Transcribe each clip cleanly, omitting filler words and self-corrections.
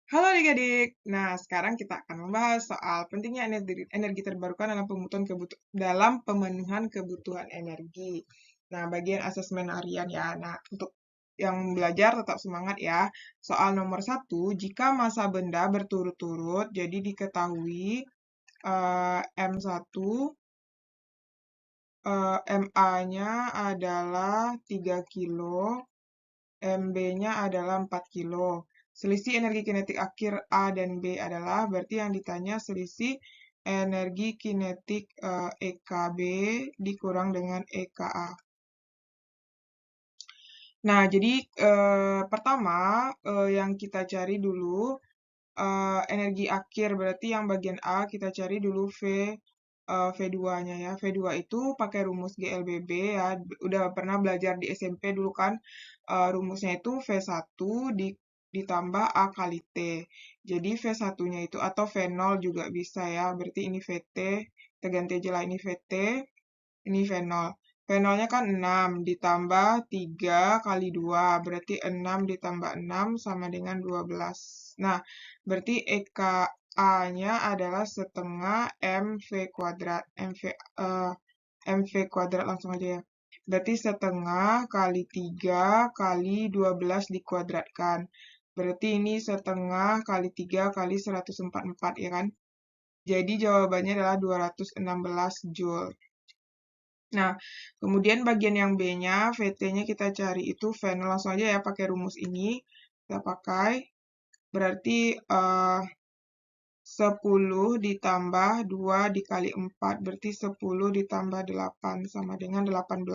Halo adik-adik. Nah, sekarang kita akan membahas soal pentingnya energi terbarukan dalam pemenuhan kebutuhan energi. Nah, bagian asesmen harian ya. Nah, untuk yang belajar tetap semangat ya. Soal nomor 1, jika massa benda berturut-turut, jadi diketahui M1, MA-nya adalah 3 kilo, MB-nya adalah 4 kilo. Selisih energi kinetik akhir A dan B adalah, berarti yang ditanya selisih energi kinetik EKB dikurang dengan EKA. Nah, jadi pertama yang kita cari dulu energi akhir, berarti yang bagian A kita cari dulu V2-nya ya. V2 itu pakai rumus GLBB ya. Udah pernah belajar di SMP dulu kan. Rumusnya itu V1 ditambah A kali T. Jadi V1-nya itu atau V0 juga bisa ya. Berarti ini VT. Kita ganti aja lah ini VT. Ini V0. V0-nya kan 6 ditambah 3 kali 2. Berarti 6 ditambah 6 sama dengan 12. Nah, berarti EKA-nya adalah setengah MV kuadrat. MV kuadrat langsung aja ya. Berarti setengah kali 3 kali 12 dikuadratkan. Berarti ini setengah kali 3 kali 144 ya kan? Jadi jawabannya adalah 216 Joule. Nah, kemudian bagian yang B-nya, VT-nya kita cari itu V0. Langsung aja ya pakai rumus ini. Kita pakai. Berarti 10 ditambah 2 dikali 4. Berarti 10 ditambah 8 sama dengan 18.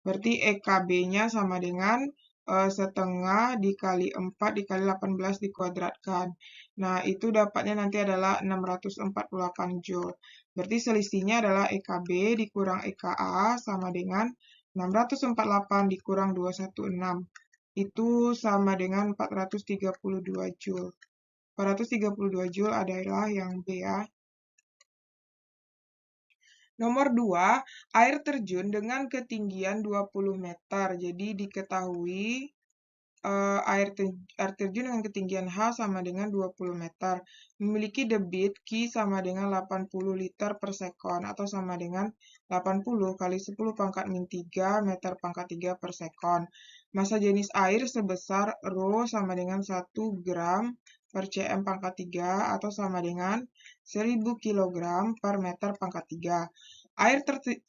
Berarti EKB-nya sama dengan setengah dikali 4 dikali 18 dikuadratkan. Nah, itu dapatnya nanti adalah 648 Joule. Berarti selisihnya adalah EKB dikurang EKA sama dengan 648 dikurang 216. Itu sama dengan 432 Joule. 432 Joule adalah yang B ya. Nomor 2, air terjun dengan ketinggian 20 meter. Jadi diketahui air terjun dengan ketinggian H sama dengan 20 meter. Memiliki debit Q sama dengan 80 liter per sekon atau sama dengan 80 kali 10 pangkat min 3 meter pangkat 3 per sekon. Massa jenis air sebesar Rho sama dengan 1 gram per cm pangkat 3 atau sama dengan 1000 kg per meter pangkat 3.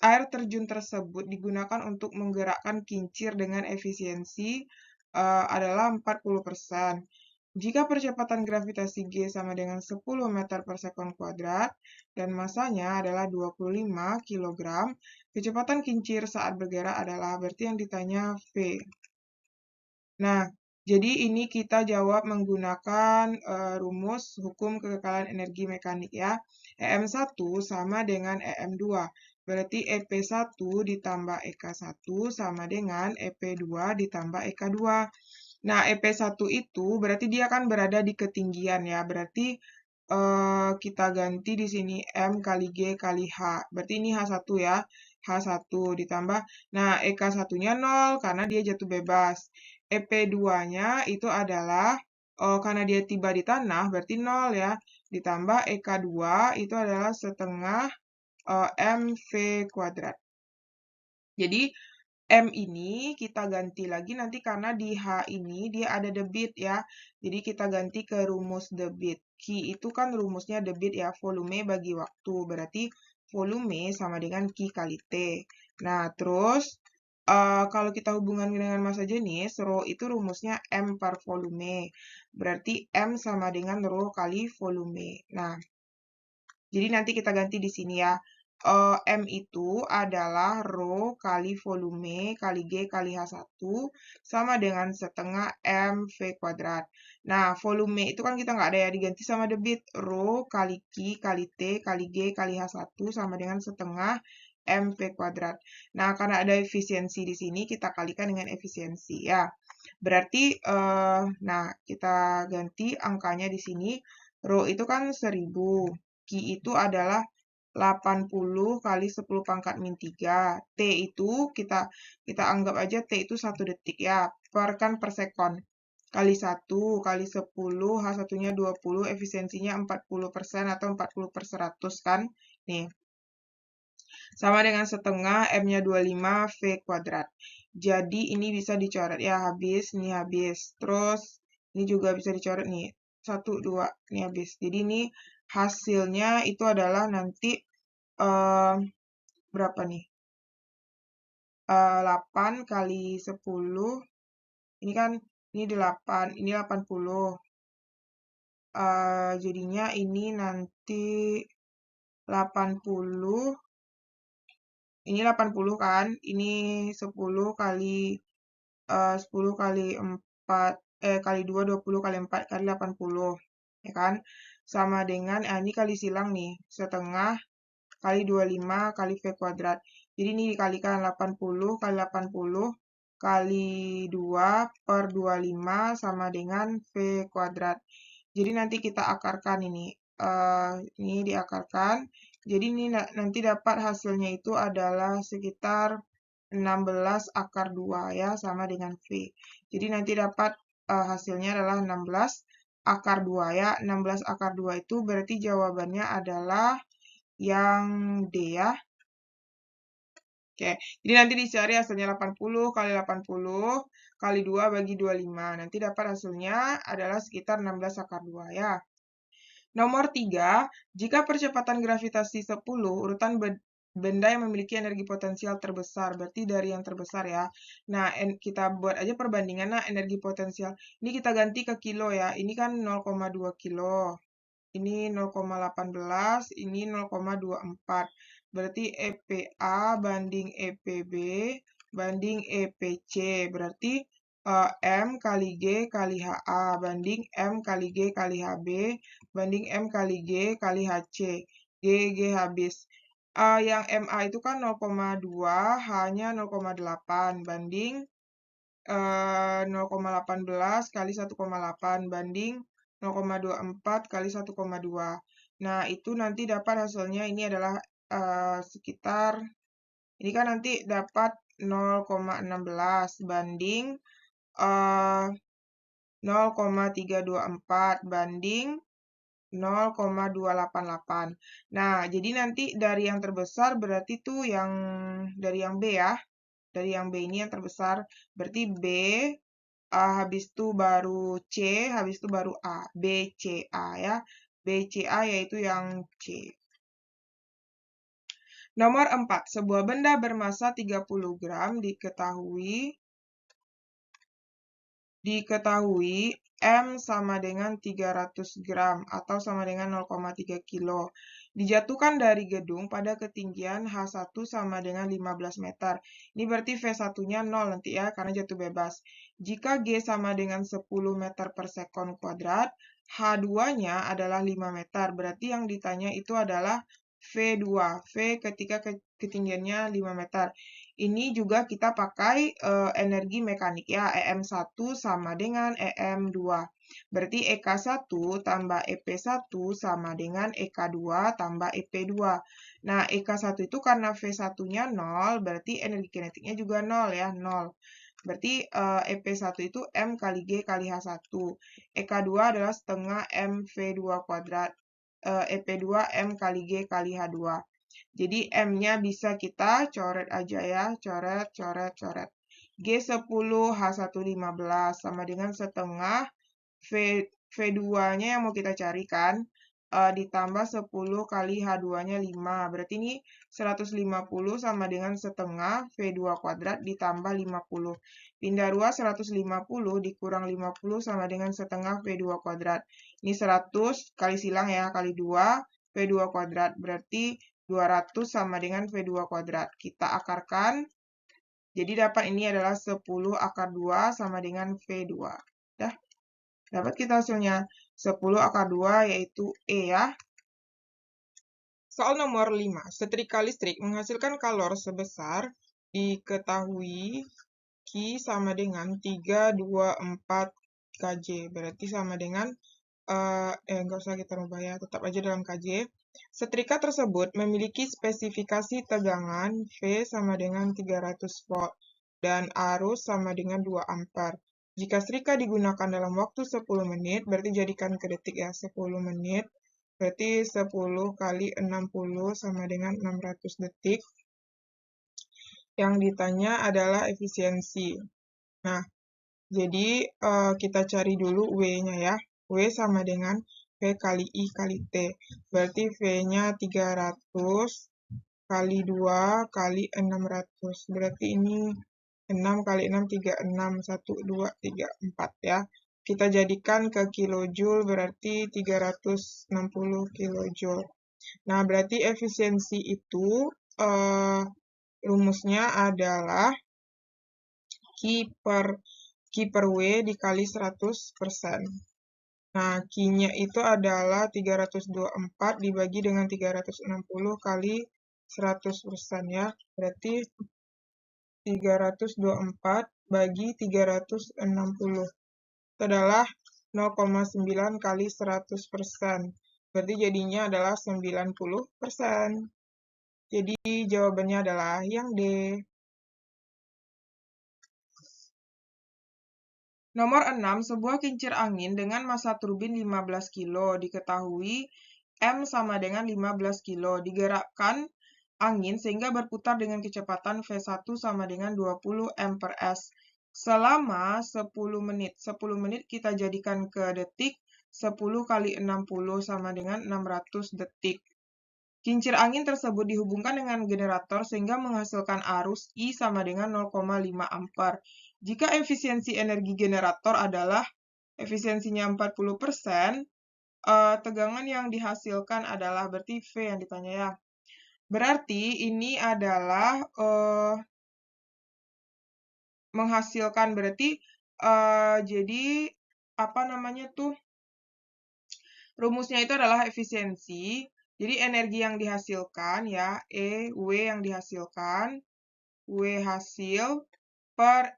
Air terjun tersebut digunakan untuk menggerakkan kincir dengan efisiensi adalah 40%. Jika percepatan gravitasi G sama dengan 10 meter per sekon kuadrat dan massanya adalah 25 kg, kecepatan kincir saat bergerak adalah, berarti yang ditanya V. Nah, jadi ini kita jawab menggunakan rumus hukum kekekalan energi mekanik ya. EM1 sama dengan EM2. Berarti EP1 ditambah EK1 sama dengan EP2 ditambah EK2. Nah, EP1 itu berarti dia kan berada di ketinggian ya. Berarti kita ganti di sini M kali G kali H. Berarti ini H1 ya. H1 ditambah. Nah, EK1-nya 0 karena dia jatuh bebas. EP2-nya itu adalah karena dia tiba di tanah berarti 0 ya. Ditambah EK2 itu adalah setengah MV kuadrat. Jadi M ini kita ganti lagi nanti karena di H ini dia ada debit ya. Jadi kita ganti ke rumus debit. Q itu kan rumusnya debit ya, volume bagi waktu. Berarti volume sama dengan Q kali T. Nah, terus kalau kita hubungan dengan massa jenis, Rho itu rumusnya M per volume. Berarti M sama dengan Rho kali volume. Nah, jadi nanti kita ganti di sini ya. M itu adalah Rho kali volume kali G kali H1 sama dengan setengah MV kuadrat. Nah, volume itu kan kita nggak ada ya, diganti sama debit. Rho kali Q kali T kali G kali H1 sama dengan setengah MV kuadrat. Nah, karena ada efisiensi di sini, kita kalikan dengan efisiensi ya. Berarti, nah kita ganti angkanya di sini. Rho itu kan 1000. Q itu adalah 80 kali 10 pangkat min 3. T itu kita anggap aja T itu 1 detik ya, kan per sekon. kali 1 kali 10, H1-nya 20, efisiensinya 40% atau 40/100 kan? Nih, sama dengan setengah, M-nya 25, V kuadrat. Jadi ini bisa dicoret ya, habis, ini habis. Terus ini juga bisa dicoret nih, 1, 2, ini habis. Jadi ini hasilnya itu adalah nanti berapa nih? 8 kali 10, ini kan, ini 8, ini 80. Jadinya ini nanti 80, ini 80 kan, ini 10 kali 10 kali 4, kali 2, 20 kali 4 kali 80, ya kan? Sama dengan, ini kali silang nih, setengah kali 25 kali V kuadrat. Jadi ini dikalikan 80 kali 80 kali 2 per 25 sama dengan V kuadrat. Jadi nanti kita akarkan ini. Ini diakarkan. Jadi ini nanti dapat hasilnya itu adalah sekitar 16 akar 2 ya, sama dengan V. Jadi nanti dapat hasilnya adalah 16 akar 2 ya. 16 akar 2 itu berarti jawabannya adalah yang D ya. Oke, jadi nanti dicari hasilnya 80 kali 80 kali 2 bagi 25. Nanti dapat hasilnya adalah sekitar 16 akar 2 ya. Nomor 3, jika percepatan gravitasi 10, urutan benda yang memiliki energi potensial terbesar, berarti dari yang terbesar ya. Nah, kita buat aja perbandingan, nah energi potensial. Ini kita ganti ke kilo ya, ini kan 0,2 kilo. Ini 0,18, ini 0,24. Berarti EPA banding EPB banding EPC. Berarti M kali G kali HA banding M kali G kali HB banding M kali G kali HC. G habis. Yang MA itu kan 0,2, H-nya 0,8 banding 0,18 kali 1,8 banding 0,24 kali 1,2. Nah, itu nanti dapat hasilnya ini adalah sekitar, ini kan nanti dapat 0,16 banding 0,324 banding 0,288. Nah, jadi nanti dari yang terbesar berarti tuh yang dari yang B ya. Dari yang B ini yang terbesar. Berarti B, habis itu baru C, habis itu baru A. B, C, A ya. B, C, A yaitu yang C. Nomor 4. Sebuah benda bermasa 30 gram diketahui M sama dengan 300 gram atau sama dengan 0,3 kilo. Dijatuhkan dari gedung pada ketinggian H1 sama dengan 15 meter. Ini berarti V1-nya 0 nanti ya, karena jatuh bebas. Jika G sama dengan 10 meter per sekon kuadrat, H2-nya adalah 5 meter. Berarti yang ditanya itu adalah V2. V ketika ketinggiannya 5 meter. Ini juga kita pakai energi mekanik ya, EM1 sama dengan EM2. Berarti EK1 tambah EP1 sama dengan EK2 tambah EP2. Nah, EK1 itu karena V1-nya 0, berarti energi kinetiknya juga 0 ya, 0. Berarti EP1 itu M kali G kali H1. EK2 adalah setengah M V2 kuadrat. EP2 M kali G kali H2. Jadi M-nya bisa kita coret aja ya, coret, coret, coret. G10, H1 15 sama dengan setengah V2-nya yang mau kita carikan, ditambah 10 kali H2-nya 5. Berarti ini 150 sama dengan setengah V2 kuadrat ditambah 50. Pindah ruas 150 dikurang 50 sama dengan setengah V2 kuadrat. Ini 100 kali silang ya, kali 2 V2 kuadrat. Berarti 200 sama dengan V2 kuadrat. Kita akarkan. Jadi dapat ini adalah 10 akar 2 sama dengan V2. Dah. Dapat kita hasilnya 10 akar 2 yaitu E ya. Soal nomor 5. Setrika listrik menghasilkan kalor sebesar diketahui Q sama dengan 324 kJ. Berarti sama dengan, nggak usah kita rubah ya, tetap aja dalam kJ. Setrika tersebut memiliki spesifikasi tegangan V sama dengan 300 volt dan arus sama dengan 2 ampere. Jika setrika digunakan dalam waktu 10 menit, berarti jadikan ke detik ya, 10 menit. Berarti 10 kali 60 sama dengan 600 detik. Yang ditanya adalah efisiensi. Nah, jadi kita cari dulu W-nya ya. W sama dengan V kali I kali T. Berarti V-nya 300 kali 2 kali 600. Berarti ini 6 kali 6, 36, 1, 2, 3, 4 ya. Kita jadikan ke kilojoule berarti 360 kilojoule. Nah, berarti efisiensi itu rumusnya adalah Q per W dikali 100%. Nah, Q-nya itu adalah 324 dibagi dengan 360 kali 100% ya. Berarti 324 bagi 360. Itu adalah 0,9 kali 100%. Berarti jadinya adalah 90%. Jadi jawabannya adalah yang D. Nomor 6, sebuah kincir angin dengan massa turbin 15 kilo. Diketahui M sama dengan 15 kilo. Digerakkan angin sehingga berputar dengan kecepatan V1 sama dengan 20 M per S. Selama 10 menit. 10 menit kita jadikan ke detik. 10 kali 60 sama dengan 600 detik. Kincir angin tersebut dihubungkan dengan generator sehingga menghasilkan arus I sama dengan 0,5 ampere. Jika efisiensi energi generator adalah efisiensinya 40%, tegangan yang dihasilkan adalah berarti V yang ditanya ya. Berarti ini adalah menghasilkan berarti jadi apa namanya tuh? Rumusnya itu adalah efisiensi. Jadi energi yang dihasilkan ya, W yang dihasilkan, W hasil per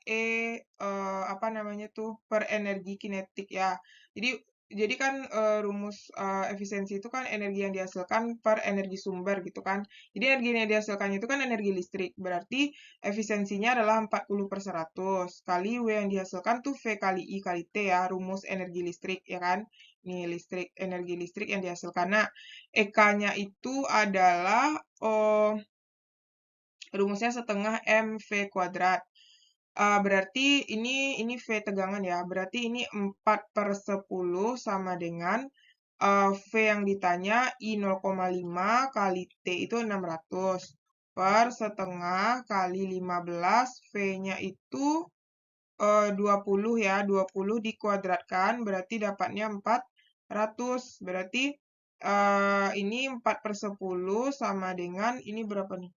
apa namanya tuh, per energi kinetik ya. Jadi kan rumus efisiensi itu kan energi yang dihasilkan per energi sumber gitu kan. Jadi energi yang dihasilkan itu kan energi listrik. Berarti efisiensinya adalah 40/100 kali W yang dihasilkan tuh V kali I kali T ya, rumus energi listrik ya kan. Nih energi listrik yang dihasilkan. Nah, EK-nya itu adalah rumusnya setengah MV kuadrat. Berarti ini V tegangan ya. Berarti ini 4/10 sama dengan V yang ditanya I 0,5 kali T itu 600 per setengah kali 15. V-nya itu 20 ya. 20 dikuadratkan berarti dapatnya 400. Berarti ini 4/10 sama dengan ini berapa nih?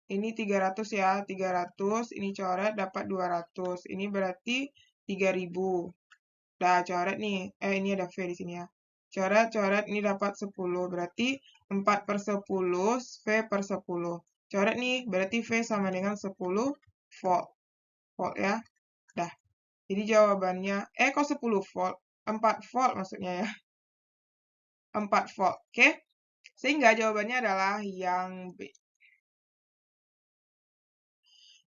Ini 300 ya, 300, ini coret dapat 200. Ini berarti 3000. Nah, coret nih. Ini ada V di sini ya. Coret, ini dapat 10. Berarti 4/10, V per 10. Coret nih, berarti V sama dengan 10 volt. Volt ya. Dah. Jadi jawabannya, kok 10 volt? 4 volt maksudnya ya. 4 volt, oke? Sehingga jawabannya adalah yang B.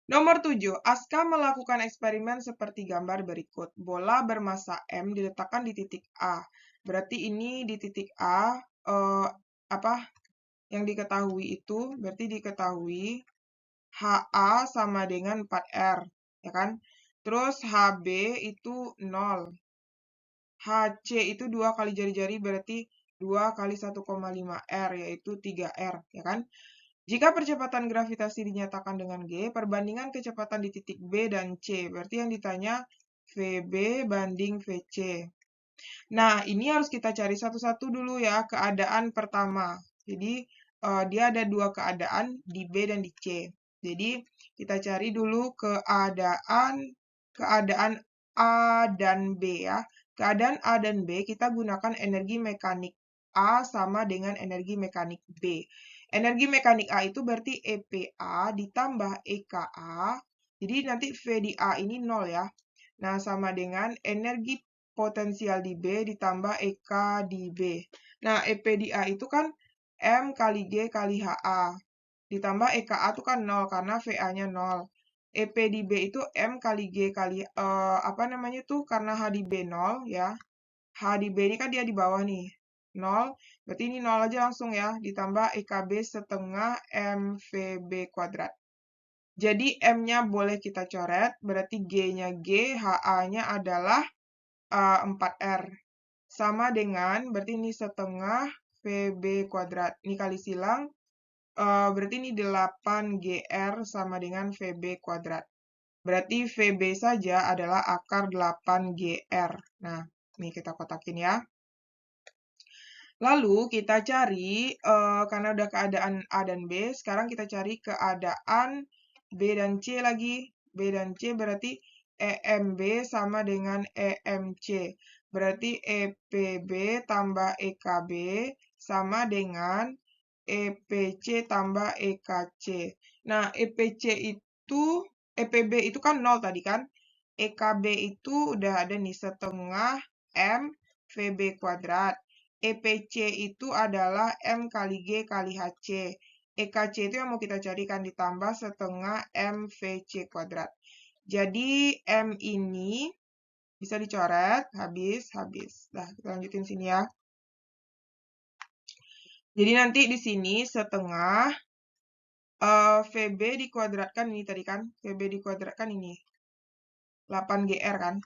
Nomor 7. Aska melakukan eksperimen seperti gambar berikut. Bola bermassa M diletakkan di titik A. Berarti ini di titik A, apa yang diketahui itu, berarti diketahui HA sama dengan 4R, ya kan? Terus HB itu 0. HC itu 2 kali jari-jari, berarti 2 kali 1,5 R, yaitu 3R, ya kan? Jika percepatan gravitasi dinyatakan dengan G, perbandingan kecepatan di titik B dan C. Berarti yang ditanya VB banding VC. Nah, ini harus kita cari satu-satu dulu ya, keadaan pertama. Jadi, dia ada dua keadaan di B dan di C. Jadi, kita cari dulu keadaan A dan B ya. Keadaan A dan B, kita gunakan energi mekanik A sama dengan energi mekanik B. Energi mekanik A itu berarti EPA ditambah EKA. Jadi nanti V di A ini 0 ya. Nah, sama dengan energi potensial di B ditambah EK di B. Nah, EP di A itu kan M kali G kali HA. Ditambah EKA itu kan 0 karena VA-nya 0. EP di B itu M kali G kali, apa namanya tuh, karena H di B 0 ya. H di B ini kan dia di bawah nih, 0, berarti ini 0 aja langsung ya, ditambah EKB setengah MVB kuadrat. Jadi M-nya boleh kita coret, berarti G-nya G, HA-nya adalah 4R. Sama dengan, berarti ini setengah VB kuadrat. Ini kali silang, berarti ini 8GR sama dengan VB kuadrat. Berarti VB saja adalah akar 8GR. Nah, ini kita kotakin ya. Lalu kita cari, karena udah keadaan A dan B, sekarang kita cari keadaan B dan C lagi. B dan C berarti EMB sama dengan EMC. Berarti EPB tambah EKB sama dengan EPC tambah EKC. Nah, EPC itu, EPB itu kan 0 tadi kan. EKB itu udah ada nih setengah M VB kuadrat. EPC itu adalah M kali G kali HC. EKC itu yang mau kita carikan ditambah setengah MVC kuadrat. Jadi M ini bisa dicoret, habis. Nah, kita lanjutin sini ya. Jadi nanti di sini setengah VB dikuadratkan ini tadi kan. VB dikuadratkan ini. 8GR kan.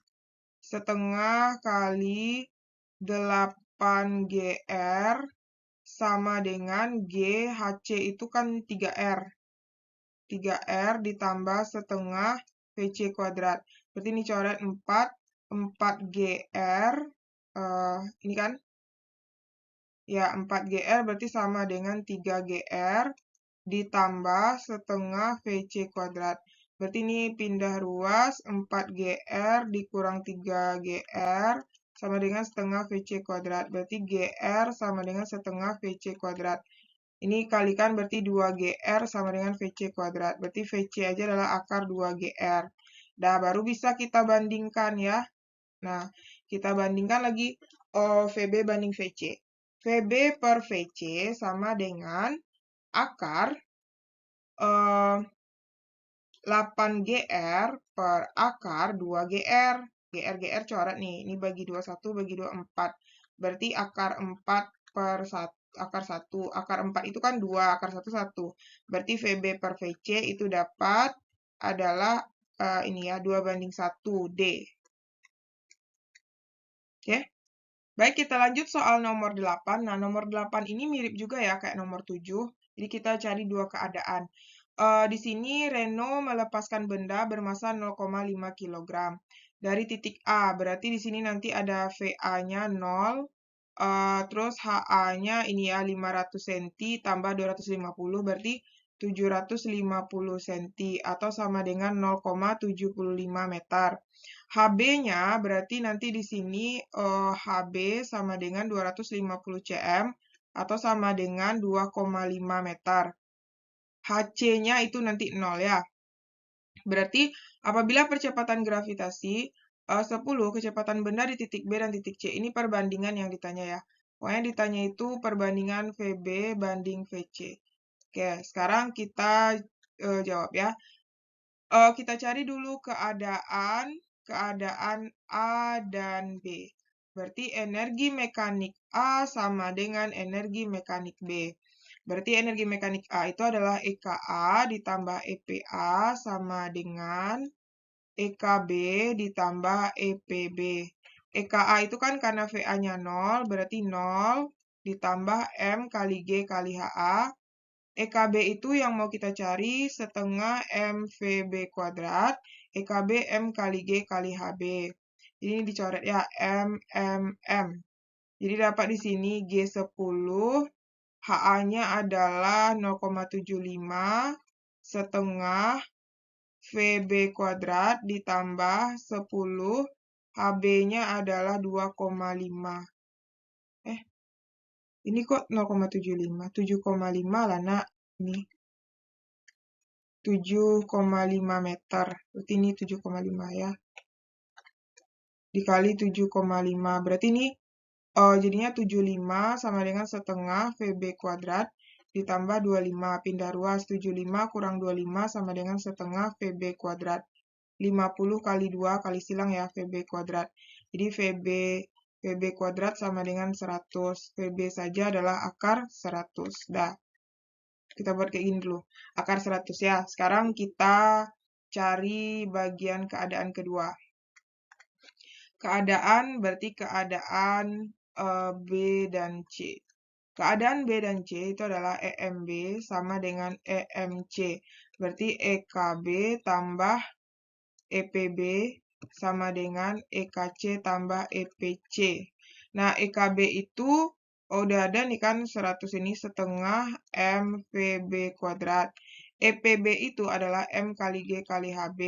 Setengah kali 8GR sama dengan GHC itu kan 3R. 3R ditambah setengah VC kuadrat. Berarti ini coret 4. 4GR. Ini kan? Ya, 4GR berarti sama dengan 3GR ditambah setengah VC kuadrat. Berarti ini pindah ruas, 4GR dikurang 3GR sama dengan setengah VC kuadrat. Berarti GR sama dengan setengah VC kuadrat. Ini kalikan berarti 2GR sama dengan VC kuadrat. Berarti VC aja adalah akar 2GR. Nah, baru bisa kita bandingkan ya. Nah, kita bandingkan lagi VB banding VC. VB per VC sama dengan akar 8GR per akar 2GR. GR coret nih. Ini bagi 21, bagi 24. Berarti akar 4 per 1. Akar 1. Akar 4 itu kan 2. Akar 1, 1. Berarti VB per VC itu dapat adalah ini ya, 2:1, D. Oke. Baik, kita lanjut soal nomor 8. Nah, nomor 8 ini mirip juga ya kayak nomor 7. Jadi kita cari dua keadaan. Di sini Reno melepaskan benda bermasa 0,5 kg dari titik A. Berarti di sini nanti ada VA-nya 0, terus HA-nya ini ya 500 cm tambah 250 berarti 750 cm atau sama dengan 0,75 meter. HB-nya berarti nanti di sini HB sama dengan 250 cm atau sama dengan 2,5 meter. HC-nya itu nanti 0 ya. Berarti apabila percepatan gravitasi 10 kecepatan benda di titik B dan titik C. Ini perbandingan yang ditanya ya. Pokoknya ditanya itu perbandingan VB banding VC. Oke, sekarang kita jawab ya. Kita cari dulu keadaan A dan B. Berarti energi mekanik A sama dengan energi mekanik B. Berarti energi mekanik A itu adalah EKA ditambah EPA sama dengan EKB ditambah EPB. EKA itu kan karena VA-nya 0, berarti 0 ditambah M kali G kali HA. EKB itu yang mau kita cari setengah MVB kuadrat. EKB M kali G kali HB. Ini dicoret ya, M. Jadi dapat di sini G10, HA-nya adalah 0,75 setengah VB kuadrat ditambah 10, HB-nya adalah 2,5. Ini kok 0,75? 7,5 lah nak. Ini 7,5 meter. Berarti ini 7,5 ya. Dikali 7,5. Berarti ini jadinya 75 sama dengan setengah VB kuadrat ditambah 25, pindah ruas 75 kurang 25 sama dengan setengah VB kuadrat. 50 kali 2 kali silang ya, VB kuadrat. Jadi VB kuadrat sama dengan 100. VB saja adalah akar 100. Dah, kita buat kayak gini dulu. Akar 100 ya. Sekarang kita cari bagian keadaan kedua. Keadaan berarti keadaan B dan C. Keadaan B dan C itu adalah EMB sama dengan EMC. Berarti EKB tambah EPB sama dengan EKC tambah EPC. Nah, EKB itu udah ada nih kan 100 ini setengah MVB kuadrat. EPB itu adalah M kali G kali HB.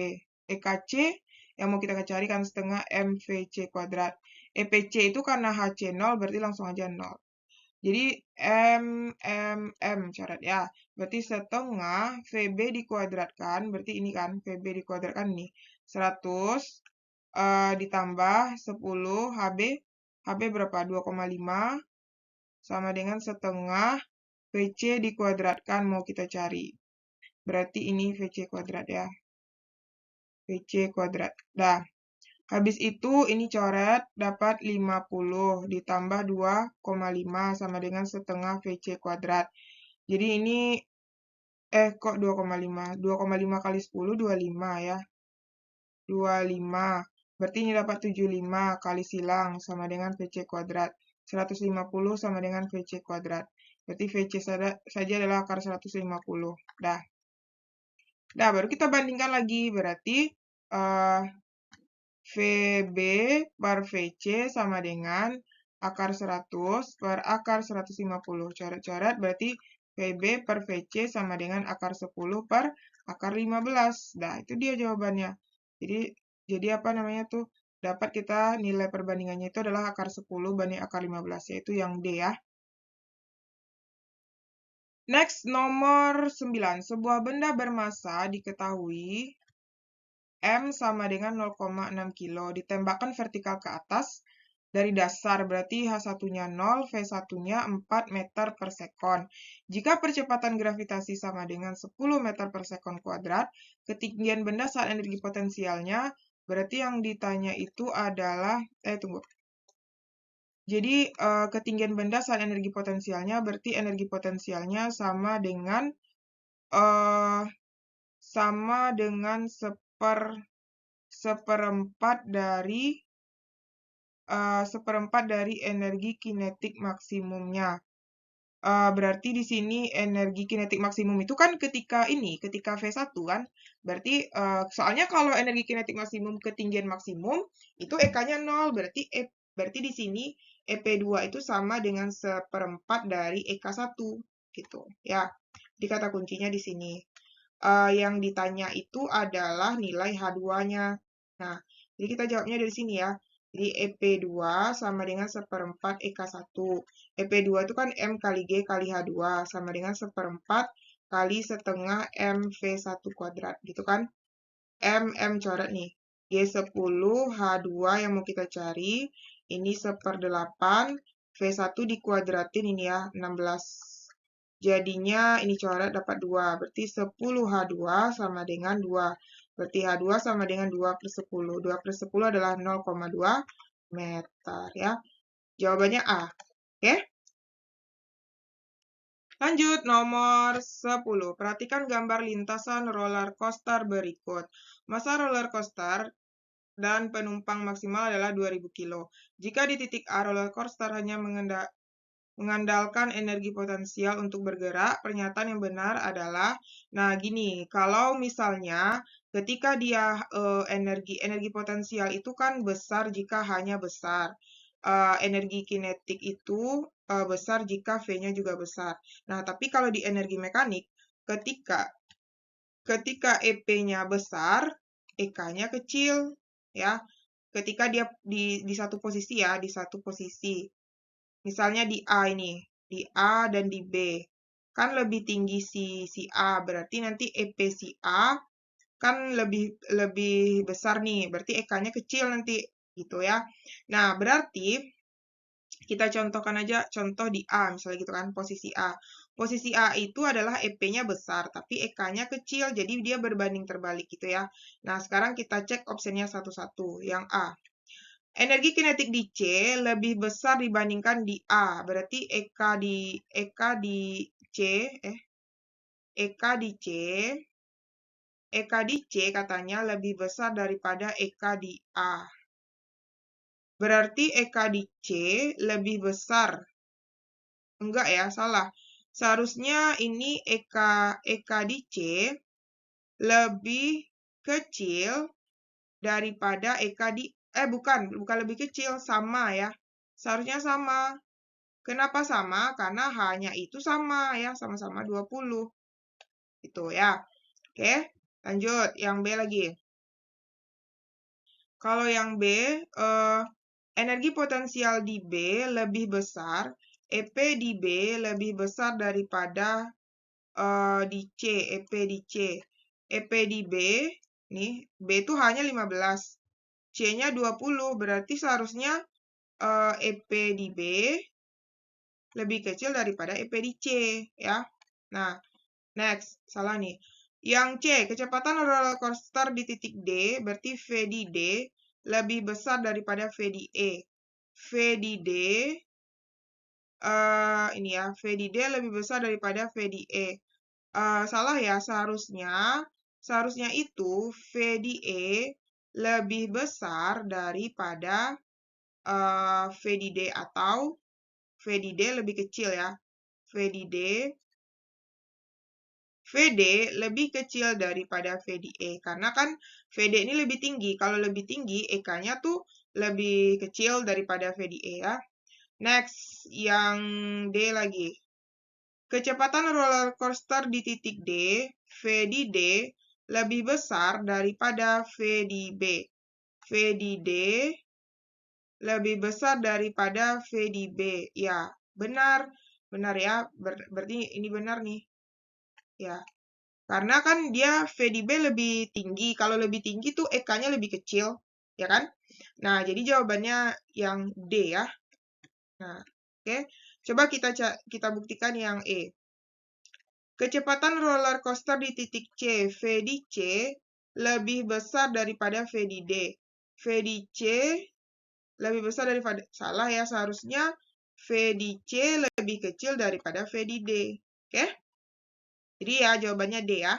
EKC yang mau kita cari kan setengah MVC kuadrat. EPC itu karena HC 0 berarti langsung aja 0. Jadi M coret ya. Berarti setengah VB dikuadratkan, berarti ini kan VB dikuadratkan nih. 100 ditambah 10 HB. HB berapa? 2,5 sama dengan setengah VC dikuadratkan mau kita cari. Berarti ini VC kuadrat ya. VC kuadrat. Dah. Habis itu ini coret dapat 50 ditambah 2,5 sama dengan setengah VC kuadrat. Jadi ini kok 2,5? 2,5 kali 10 25 ya. 25. Berarti ini dapat 75 kali silang sama dengan VC kuadrat. 150 sama dengan VC kuadrat. Berarti VC saja adalah akar 150. Dah. Dah, baru kita bandingkan lagi. Berarti VB per VC sama dengan akar 100 per akar 150. Coret-coret berarti VB per VC sama dengan akar 10 per akar 15. Nah, itu dia jawabannya. Jadi apa namanya tuh? Dapat kita nilai perbandingannya itu adalah akar 10 banding akar 15, yaitu yang D ya. Next, nomor 9. Sebuah benda bermasa diketahui M sama dengan 0,6 kilo. Ditembakkan vertikal ke atas dari dasar, berarti H1-nya 0, V1-nya 4 meter per sekon. Jika percepatan gravitasi sama dengan 10 meter per sekon kuadrat, ketinggian benda saat energi potensialnya, berarti yang ditanya itu adalah, tunggu. Jadi, ketinggian benda saat energi potensialnya, berarti energi potensialnya sama dengan seperempat dari energi kinetik maksimumnya. Berarti di sini energi kinetik maksimum itu kan ketika V1 kan. Berarti soalnya kalau energi kinetik maksimum ketinggian maksimum itu EK-nya 0, berarti di sini EP2 itu sama dengan seperempat dari EK1 gitu ya. Di kata kuncinya di sini. Yang ditanya itu adalah nilai H2-nya. Nah, jadi kita jawabnya dari sini ya. Jadi EP2 sama dengan seperempat EK1. EP2 itu kan M kali G kali H2 sama dengan seperempat kali setengah MV1 kuadrat gitu kan. M coret nih. G10, H2 yang mau kita cari. Ini 1/8. V1 dikuadratin ini ya, 16. Jadinya ini coret dapat 2. Berarti 10H2 sama dengan 2. Berarti H2 sama dengan 2 per 10. 2 per 10 adalah 0,2 meter ya. Jawabannya A. Oke? Lanjut, nomor 10. Perhatikan gambar lintasan roller coaster berikut. Masa roller coaster dan penumpang maksimal adalah 2000 kilo. Jika di titik A roller coaster hanya mengandalkan energi potensial untuk bergerak, pernyataan yang benar adalah, nah gini, kalau misalnya ketika dia energi potensial itu kan besar jika hanya besar. Energi kinetik itu besar jika V-nya juga besar. Nah, tapi kalau di energi mekanik, ketika EP-nya besar, EK-nya kecil, ya. Ketika dia di satu posisi ya, di satu posisi. Misalnya di A ini, di A dan di B. Kan lebih tinggi si A, berarti nanti EP si A kan lebih besar nih, berarti EK-nya kecil nanti, gitu ya. Nah, berarti Kita contohkan aja contoh di A, misalnya gitu kan, posisi A. Posisi A itu adalah EP-nya besar, tapi EK-nya kecil, jadi dia berbanding terbalik gitu ya. Nah, sekarang kita cek opsinya satu-satu. Yang A. Energi kinetik di C lebih besar dibandingkan di A. Berarti EK di C katanya lebih besar daripada EK di A. Berarti EK di C lebih besar. Enggak ya, salah. Seharusnya ini EK di C lebih kecil daripada EK di bukan lebih kecil, sama ya. Seharusnya sama. Kenapa sama? Karena H-nya itu sama ya, sama-sama 20. Itu ya. Oke, lanjut. Yang B lagi. Kalau yang B, energi potensial di B lebih besar, EP di B lebih besar daripada di C, EP di C. EP di B, nih, B itu hanya 15, C-nya 20, berarti seharusnya EP di B lebih kecil daripada EP di C, ya. Nah, next, salah nih. Yang C, kecepatan roller coaster di titik D, berarti V di D lebih besar daripada V di E. V di D, ini ya, V di D lebih besar daripada V di E. Salah ya, seharusnya itu V di E lebih besar daripada V di D atau V di D lebih kecil ya. VD lebih kecil daripada VDE. Karena kan VD ini lebih tinggi. Kalau lebih tinggi, EK-nya tuh lebih kecil daripada VDE ya. Next, yang D lagi. Kecepatan roller coaster di titik D, V di D, lebih besar daripada V di B. V di D lebih besar daripada V di B. Ya, benar. Benar ya. Berarti ini benar nih. Ya. Karena kan dia V di B lebih tinggi. Kalau lebih tinggi tuh EK-nya lebih kecil. Ya kan? Nah, jadi jawabannya yang D ya. Nah, oke. Coba kita buktikan yang E. Kecepatan roller coaster di titik C, V di C, lebih besar daripada V di D. V di C lebih besar daripada, salah ya, seharusnya V di C lebih kecil daripada V di D. Oke? Jadi ya, jawabannya D ya.